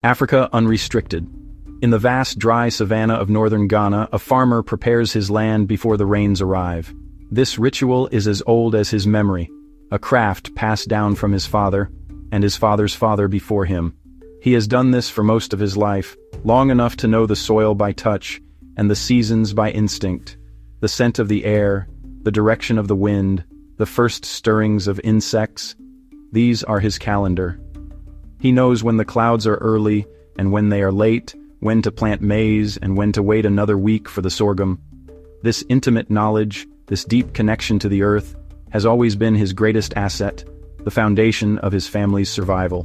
Africa unrestricted. In the vast dry savanna of northern Ghana, a farmer prepares his land before the rains arrive. This ritual is as old as his memory, a craft passed down from his father, and his father's father before him. He has done this for most of his life, long enough to know the soil by touch, and the seasons by instinct, the scent of the air, the direction of the wind, the first stirrings of insects. These are his calendar. He knows when the clouds are early and when they are late, when to plant maize and when to wait another week for the sorghum. This intimate knowledge, this deep connection to the earth, has always been his greatest asset, the foundation of his family's survival.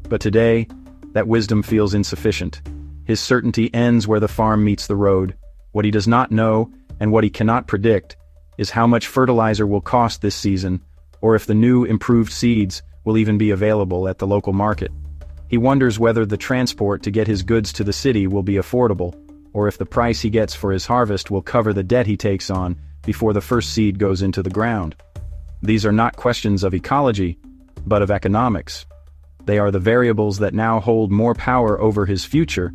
But today, that wisdom feels insufficient. His certainty ends where the farm meets the road. What he does not know, and what he cannot predict, is how much fertilizer will cost this season, or if the new, improved seeds will even be available at the local market. He wonders whether the transport to get his goods to the city will be affordable, or if the price he gets for his harvest will cover the debt he takes on before the first seed goes into the ground. These are not questions of ecology, but of economics. They are the variables that now hold more power over his future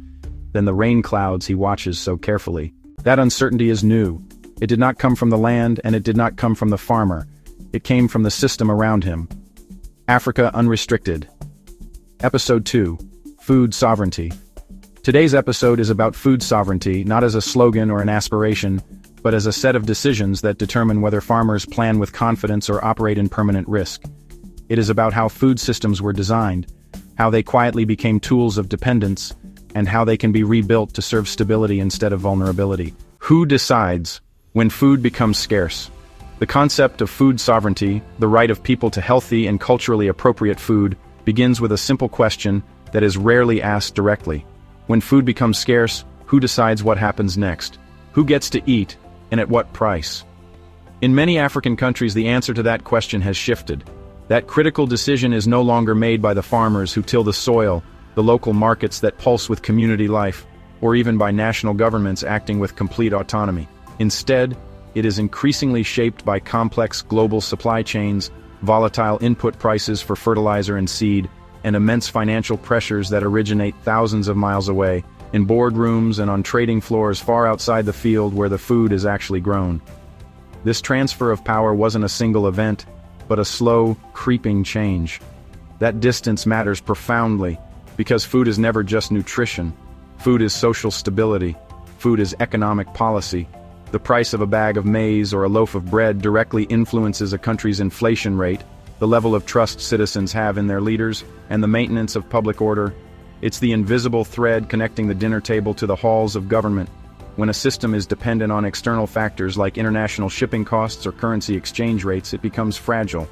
than the rain clouds he watches so carefully. That uncertainty is new. It did not come from the land, and it did not come from the farmer. It came from the system around him. Africa Unrestricted. Episode 2. Food Sovereignty. Today's episode is about food sovereignty, not as a slogan or an aspiration, but as a set of decisions that determine whether farmers plan with confidence or operate in permanent risk. It is about how food systems were designed, how they quietly became tools of dependence, and how they can be rebuilt to serve stability instead of vulnerability. Who decides when food becomes scarce? The concept of food sovereignty, the right of people to healthy and culturally appropriate food, begins with a simple question that is rarely asked directly. When food becomes scarce, who decides what happens next? Who gets to eat, and at what price? In many African countries, the answer to that question has shifted. That critical decision is no longer made by the farmers who till the soil, the local markets that pulse with community life, or even by national governments acting with complete autonomy. Instead, it is increasingly shaped by complex global supply chains, volatile input prices for fertilizer and seed, and immense financial pressures that originate thousands of miles away, in boardrooms and on trading floors far outside the field where the food is actually grown. This transfer of power wasn't a single event, but a slow, creeping change. That distance matters profoundly, because food is never just nutrition. Food is social stability. Food is economic policy. The price of a bag of maize or a loaf of bread directly influences a country's inflation rate, the level of trust citizens have in their leaders, and the maintenance of public order. It's the invisible thread connecting the dinner table to the halls of government. When a system is dependent on external factors like international shipping costs or currency exchange rates, it becomes fragile.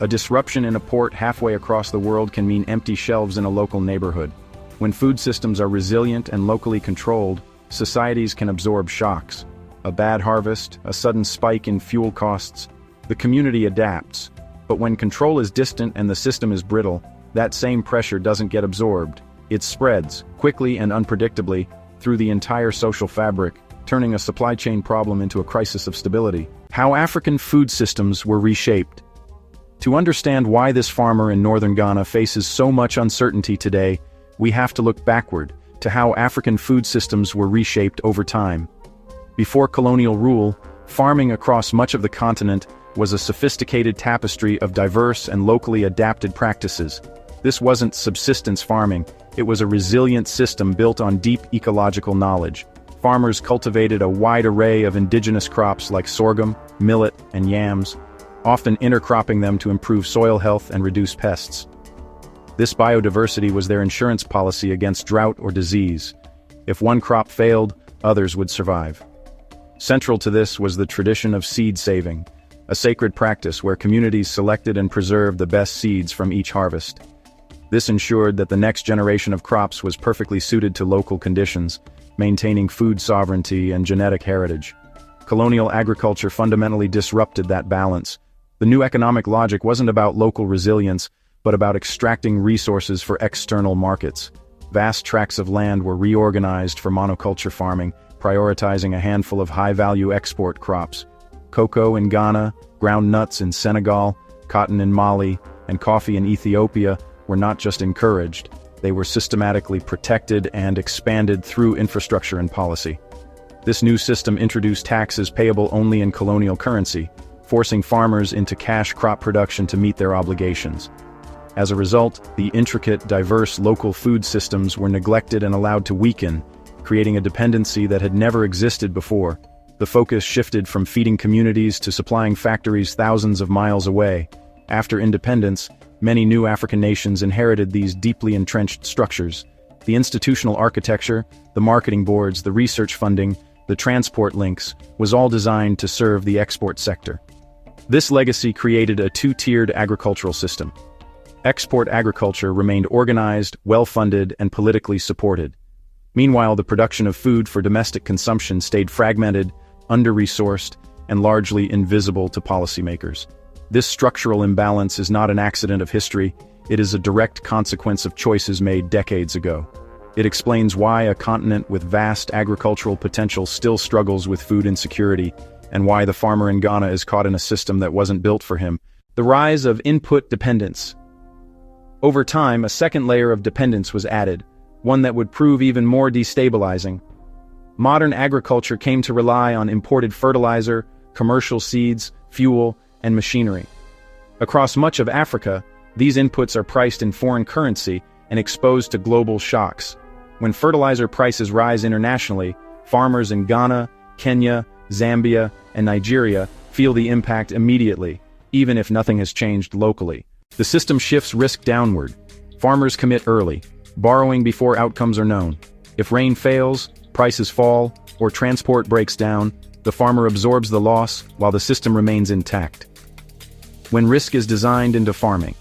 A disruption in a port halfway across the world can mean empty shelves in a local neighborhood. When food systems are resilient and locally controlled, societies can absorb shocks. A bad harvest, a sudden spike in fuel costs, the community adapts. But when control is distant and the system is brittle, that same pressure doesn't get absorbed. It spreads, quickly and unpredictably, through the entire social fabric, turning a supply chain problem into a crisis of stability. How African food systems were reshaped. To understand why this farmer in northern Ghana faces so much uncertainty today, we have to look backward to how African food systems were reshaped over time. Before colonial rule, farming across much of the continent was a sophisticated tapestry of diverse and locally adapted practices. This wasn't subsistence farming, it was a resilient system built on deep ecological knowledge. Farmers cultivated a wide array of indigenous crops like sorghum, millet, and yams, often intercropping them to improve soil health and reduce pests. This biodiversity was their insurance policy against drought or disease. If one crop failed, others would survive. Central to this was the tradition of seed saving, a sacred practice where communities selected and preserved the best seeds from each harvest. This ensured that the next generation of crops was perfectly suited to local conditions, maintaining food sovereignty and genetic heritage. Colonial agriculture fundamentally disrupted that balance. The new economic logic wasn't about local resilience, but about extracting resources for external markets. Vast tracts of land were reorganized for monoculture farming, prioritizing a handful of high-value export crops. Cocoa in Ghana, ground nuts in Senegal, cotton in Mali, and coffee in Ethiopia were not just encouraged, They were systematically protected and expanded through infrastructure and policy. This new system introduced taxes payable only in colonial currency, forcing farmers into cash crop production to meet their obligations. As a result, the intricate, diverse local food systems were neglected and allowed to weaken, creating a dependency that had never existed before. The focus shifted from feeding communities to supplying factories thousands of miles away. After independence, many new African nations inherited these deeply entrenched structures. The institutional architecture, the marketing boards, the research funding, the transport links, was all designed to serve the export sector. This legacy created a two-tiered agricultural system. Export agriculture remained organized, well-funded, and politically supported. Meanwhile, the production of food for domestic consumption stayed fragmented, under-resourced, and largely invisible to policymakers. This structural imbalance is not an accident of history, it is a direct consequence of choices made decades ago. It explains why a continent with vast agricultural potential still struggles with food insecurity, and why the farmer in Ghana is caught in a system that wasn't built for him. The rise of input dependence. Over time, a second layer of dependence was added, one that would prove even more destabilizing. Modern agriculture came to rely on imported fertilizer, commercial seeds, fuel, and machinery. Across much of Africa, these inputs are priced in foreign currency and exposed to global shocks. When fertilizer prices rise internationally, farmers in Ghana, Kenya, Zambia, and Nigeria feel the impact immediately, even if nothing has changed locally. The system shifts risk downward. Farmers commit early, borrowing before outcomes are known. If rain fails, prices fall, or transport breaks down, the farmer absorbs the loss while the system remains intact. When risk is designed into farming.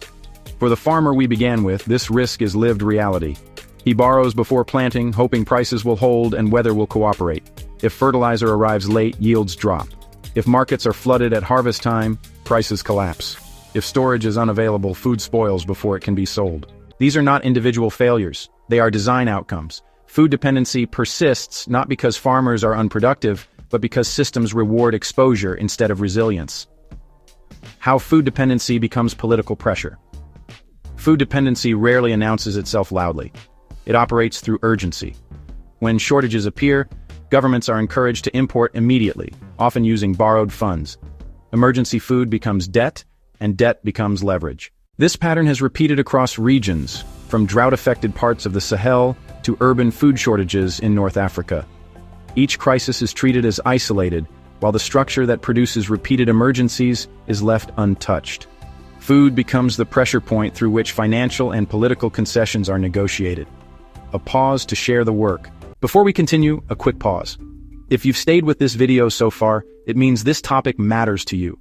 For the farmer we began with, this risk is lived reality. He borrows before planting, hoping prices will hold and weather will cooperate. If fertilizer arrives late, yields drop. If markets are flooded at harvest time, prices collapse. If storage is unavailable, food spoils before it can be sold. These are not individual failures, they are design outcomes. Food dependency persists not because farmers are unproductive, but because systems reward exposure instead of resilience. How food dependency becomes political pressure. Food dependency rarely announces itself loudly. It operates through urgency. When shortages appear, governments are encouraged to import immediately, often using borrowed funds. Emergency food becomes debt, and debt becomes leverage. This pattern has repeated across regions, from drought-affected parts of the Sahel to urban food shortages in North Africa. Each crisis is treated as isolated, while the structure that produces repeated emergencies is left untouched. Food becomes the pressure point through which financial and political concessions are negotiated. A pause to share the work. Before we continue, a quick pause. If you've stayed with this video so far, it means this topic matters to you.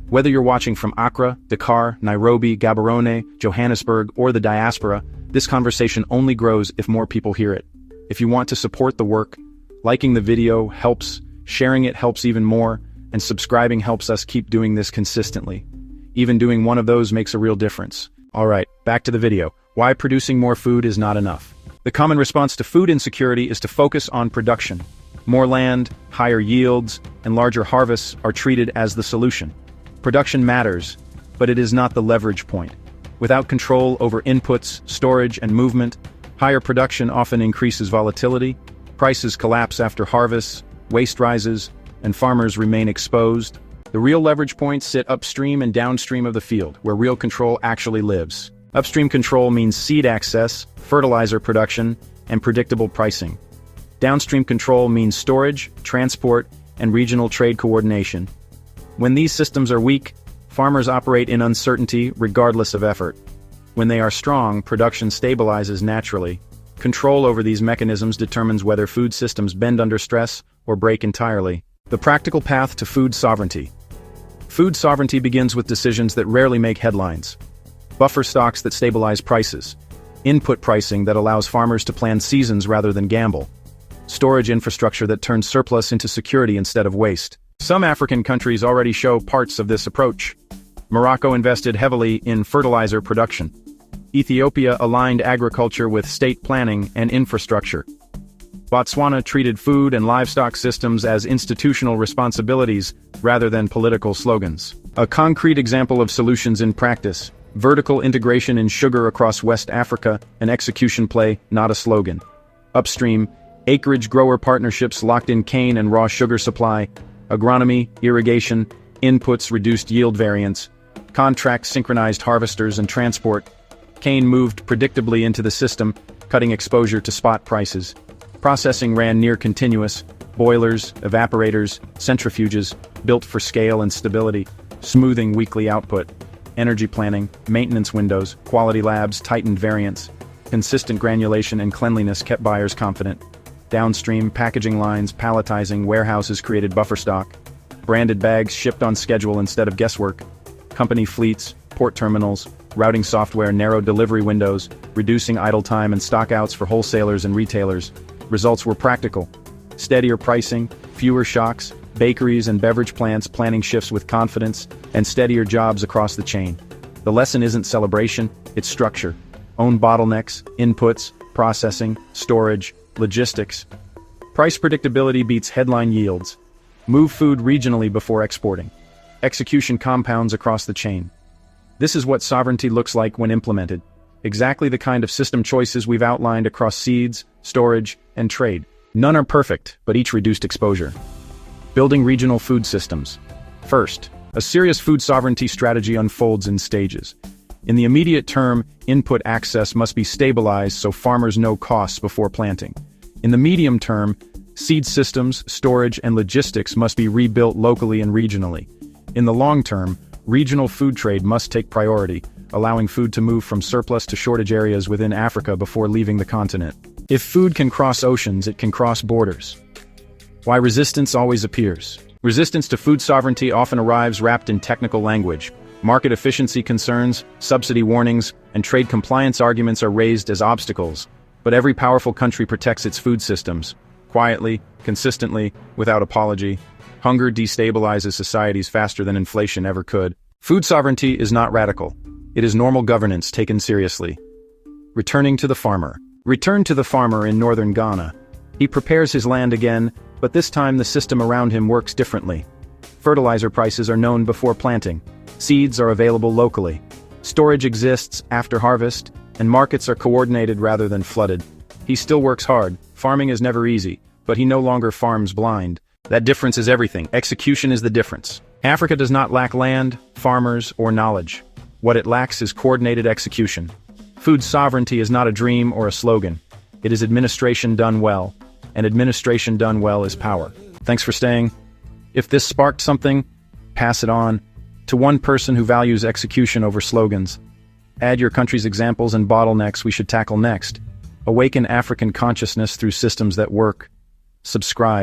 Whether you're watching from Accra, Dakar, Nairobi, Gaborone, Johannesburg, or the diaspora, this conversation only grows if more people hear it. If you want to support the work, liking the video helps, sharing it helps even more, and subscribing helps us keep doing this consistently. Even doing one of those makes a real difference. Alright, back to the video. Why producing more food is not enough. The common response to food insecurity is to focus on production. More land, higher yields, and larger harvests are treated as the solution. Production matters, but it is not the leverage point. Without control over inputs, storage, and movement, higher production often increases volatility, prices collapse after harvests, waste rises, and farmers remain exposed. The real leverage points sit upstream and downstream of the field, where real control actually lives. Upstream control means seed access, fertilizer production, and predictable pricing. Downstream control means storage, transport, and regional trade coordination. When these systems are weak, farmers operate in uncertainty regardless of effort. When they are strong, production stabilizes naturally. Control over these mechanisms determines whether food systems bend under stress or break entirely. The practical path to food sovereignty. Food sovereignty begins with decisions that rarely make headlines. Buffer stocks that stabilize prices. Input pricing that allows farmers to plan seasons rather than gamble. Storage infrastructure that turns surplus into security instead of waste. Some African countries already show parts of this approach. Morocco invested heavily in fertilizer production. Ethiopia aligned agriculture with state planning and infrastructure. Botswana treated food and livestock systems as institutional responsibilities rather than political slogans. A concrete example of solutions in practice. Vertical integration in sugar across West Africa, an execution play, not a slogan. Upstream, acreage grower partnerships locked in cane and raw sugar supply. Agronomy, irrigation, inputs reduced yield variance. Contract synchronized harvesters and transport. Cane moved predictably into the system, cutting exposure to spot prices. Processing ran near continuous. Boilers, evaporators, centrifuges, built for scale and stability, smoothing weekly output. Energy planning, maintenance windows, quality labs tightened variance. Consistent granulation and cleanliness kept buyers confident. Downstream, packaging lines, palletizing, warehouses created buffer stock. Branded bags shipped on schedule instead of guesswork. Company fleets, port terminals, routing software narrowed delivery windows, reducing idle time and stockouts for wholesalers and retailers. Results were practical. Steadier pricing, fewer shocks, bakeries and beverage plants planning shifts with confidence, and steadier jobs across the chain. The lesson isn't celebration, it's structure. Own bottlenecks, inputs, processing, storage, logistics. Price predictability beats headline yields. Move food regionally before exporting. Execution compounds across the chain. This is what sovereignty looks like when implemented. Exactly the kind of system choices we've outlined across seeds, storage, and trade. None are perfect, but each reduced exposure. Building regional food systems. First, a serious food sovereignty strategy unfolds in stages. In the immediate term, input access must be stabilized so farmers know costs before planting. In the medium term, seed systems, storage, and logistics must be rebuilt locally and regionally. In the long term, regional food trade must take priority, allowing food to move from surplus to shortage areas within Africa before leaving the continent. If food can cross oceans, it can cross borders. Why resistance always appears. Resistance to food sovereignty often arrives wrapped in technical language. Market efficiency concerns, subsidy warnings, and trade compliance arguments are raised as obstacles. But every powerful country protects its food systems. Quietly, consistently, without apology. Hunger destabilizes societies faster than inflation ever could. Food sovereignty is not radical. It is normal governance taken seriously. Returning to the farmer. Return to the farmer in northern Ghana. He prepares his land again, but this time the system around him works differently. Fertilizer prices are known before planting. Seeds are available locally. Storage exists after harvest, and markets are coordinated rather than flooded. He still works hard. Farming is never easy, but he no longer farms blind. That difference is everything. Execution is the difference. Africa does not lack land, farmers, or knowledge. What it lacks is coordinated execution. Food sovereignty is not a dream or a slogan. It is administration done well, and administration done well is power. Thanks for staying. If this sparked something, pass it on to one person who values execution over slogans. Add your country's examples and bottlenecks we should tackle next. Awaken African consciousness through systems that work. Subscribe.